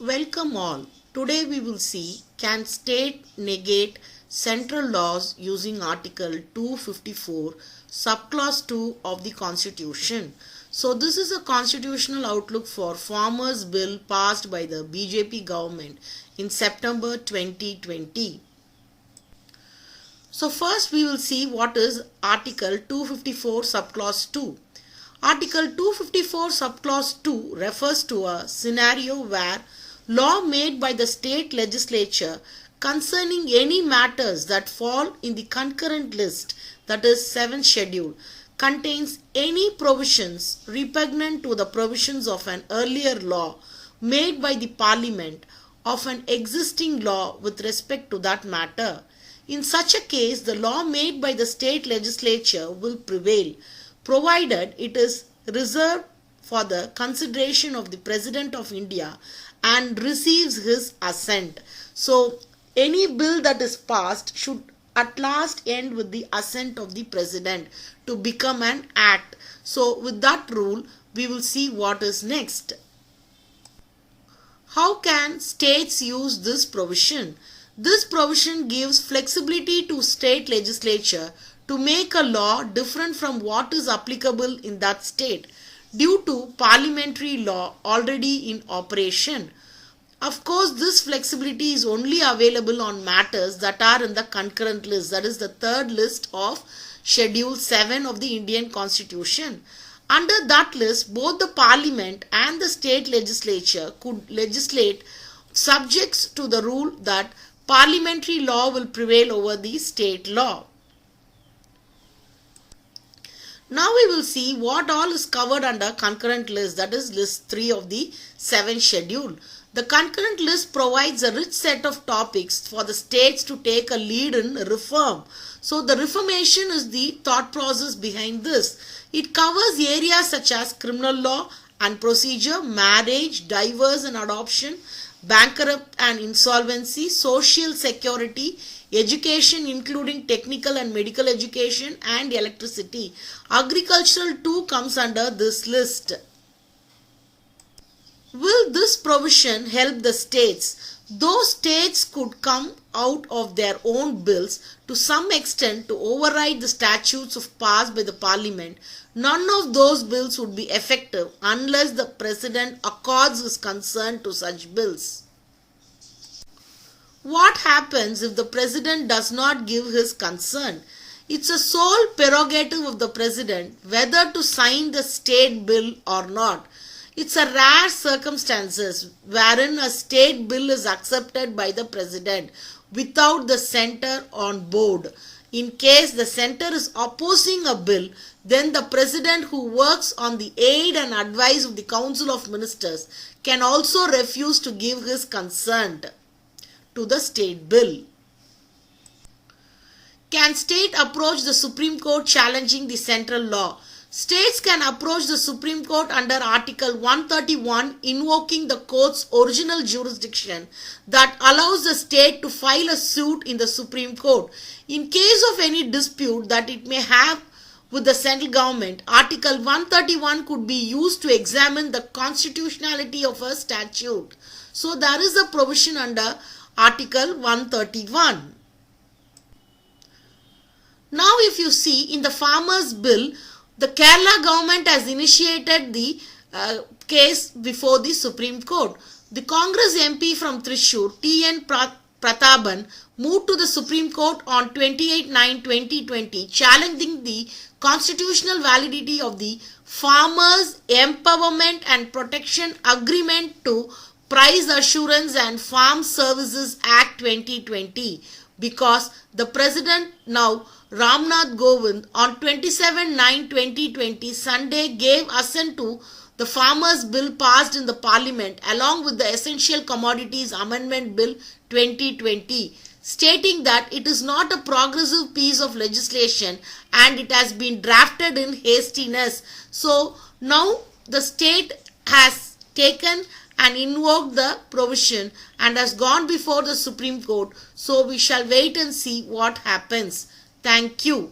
Welcome all. Today we will see, can state negate central laws using Article 254 subclause 2 of the Constitution. So this is a constitutional outlook for Farmers Bill passed by the BJP government in September 2020. So first we will see what is Article 254 subclause 2. Article 254 subclause 2 refers to a scenario where law made by the state legislature concerning any matters that fall in the concurrent list, that is 7th schedule, contains any provisions repugnant to the provisions of an earlier law made by the parliament of an existing law with respect to that matter. In such a case, the law made by the state legislature will prevail, provided it is reserved for the consideration of the President of India and receives his assent. So, any bill that is passed should at last end with the assent of the President to become an act. So, with that rule, we will see what is next. How can states use this provision? This provision gives flexibility to state legislature to make a law different from what is applicable in that state due to parliamentary law already in operation. Of course, this flexibility is only available on matters that are in the concurrent list, that is the third list of Schedule 7 of the Indian Constitution. Under that list, both the parliament and the state legislature could legislate subjects to the rule that parliamentary law will prevail over the state law. Now we will see what all is covered under concurrent list, that is list 3 of the 7th schedule. The concurrent list provides a rich set of topics for the states to take a lead in reform. So the reformation is the thought process behind this. It covers areas such as criminal law and procedure, marriage, divorce and adoption, bankrupt and insolvency, social security, education including technical and medical education and electricity. Agricultural too comes under this list. Will this provision help the states? Those states could come out of their own bills to some extent to override the statutes passed by the parliament. None of those bills would be effective unless the president accords his consent to such bills. What happens if the president does not give his consent? It's a sole prerogative of the president whether to sign the state bill or not. It's a rare circumstances wherein a state bill is accepted by the president without the centre on board. In case the centre is opposing a bill, then the president, who works on the aid and advice of the Council of Ministers, can also refuse to give his consent to the state bill. Can state approach the Supreme Court challenging the central law? States can approach the Supreme Court under Article 131, invoking the court's original jurisdiction that allows the state to file a suit in the Supreme Court. In case of any dispute that it may have with the central government, Article 131 could be used to examine the constitutionality of a statute. So there is a provision under Article 131. Now if you see in the Farmers Bill, the Kerala government has initiated the case before the Supreme Court. The Congress MP from Thrissur, T.N. Prathaban, moved to the Supreme Court on 28/9/2020, challenging the constitutional validity of the Farmers Empowerment and Protection Agreement to Price Assurance and Farm Services Act 2020, because the President now Ramnath Kovind on 27/9/2020 Sunday gave assent to the Farmers Bill passed in the Parliament along with the Essential Commodities Amendment Bill 2020, stating that it is not a progressive piece of legislation and it has been drafted in hastiness. So now the state has taken and invoked the provision and has gone before the Supreme Court. So we shall wait and see what happens. Thank you.